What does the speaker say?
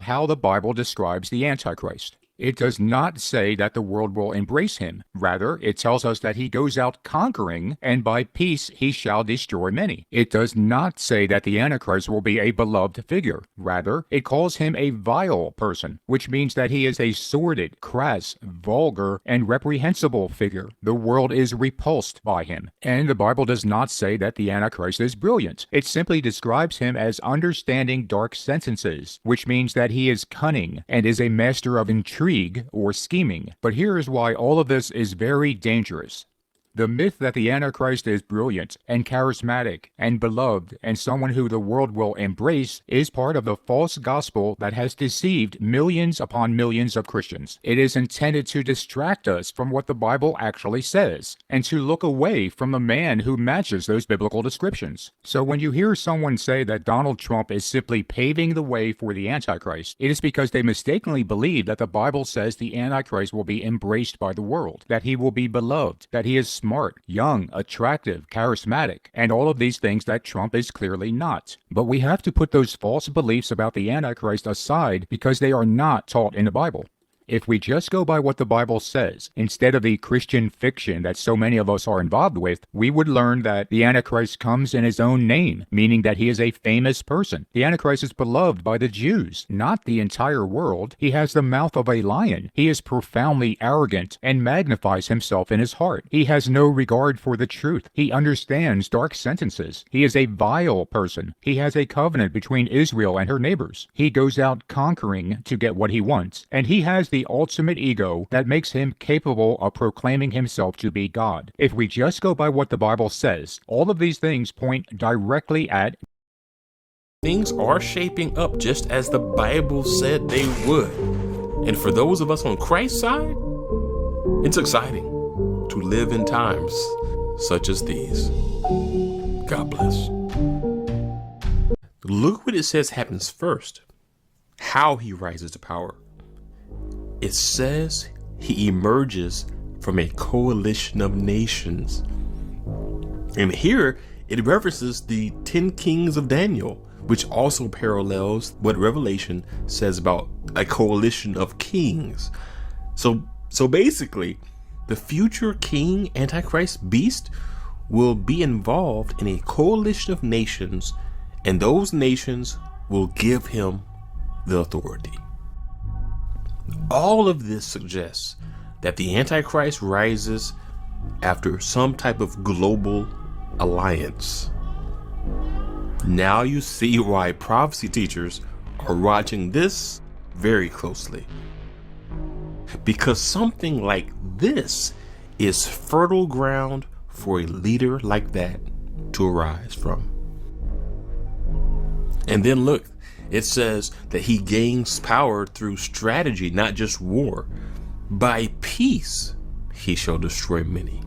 how the Bible describes the Antichrist. It does not say that the world will embrace him. Rather, it tells us that he goes out conquering, and by peace he shall destroy many. It does not say that the Antichrist will be a beloved figure. Rather, it calls him a vile person, which means that he is a sordid, crass, vulgar, and reprehensible figure. The world is repulsed by him. And the Bible does not say that the Antichrist is brilliant. It simply describes him as understanding dark sentences, which means that he is cunning and is a master of intrigue or scheming. But here is why all of this is very dangerous. The myth that the Antichrist is brilliant and charismatic and beloved and someone who the world will embrace is part of the false gospel that has deceived millions upon millions of Christians. It is intended to distract us from what the Bible actually says and to look away from the man who matches those biblical descriptions. So when you hear someone say that Donald Trump is simply paving the way for the Antichrist, it is because they mistakenly believe that the Bible says the Antichrist will be embraced by the world, that he will be beloved, that he is smart, young, attractive, charismatic, and all of these things that Trump is clearly not. But we have to put those false beliefs about the Antichrist aside because they are not taught in the Bible. If we just go by what the Bible says, instead of the Christian fiction that so many of us are involved with, we would learn that the Antichrist comes in his own name, meaning that he is a famous person. The Antichrist is beloved by the Jews, not the entire world. He has the mouth of a lion. He is profoundly arrogant and magnifies himself in his heart. He has no regard for the truth. He understands dark sentences. He is a vile person. He has a covenant between Israel and her neighbors. He goes out conquering to get what he wants, and he has the ultimate ego that makes him capable of proclaiming himself to be God. If we just go by what the Bible says, all of these things point directly at things are shaping up just as the Bible said they would. And for those of us on Christ's side, it's exciting to live in times such as these. God bless. Look what it says happens first. How he rises to power. It says he emerges from a coalition of nations. And here it references the 10 kings of Daniel, which also parallels what Revelation says about a coalition of kings. So basically, the future king, Antichrist, beast will be involved in a coalition of nations, and those nations will give him the authority. All of this suggests that the Antichrist rises after some type of global alliance. Now you see why prophecy teachers are watching this very closely. Because something like this is fertile ground for a leader like that to arise from. And then look, it says that he gains power through strategy, not just war. By peace, he shall destroy many.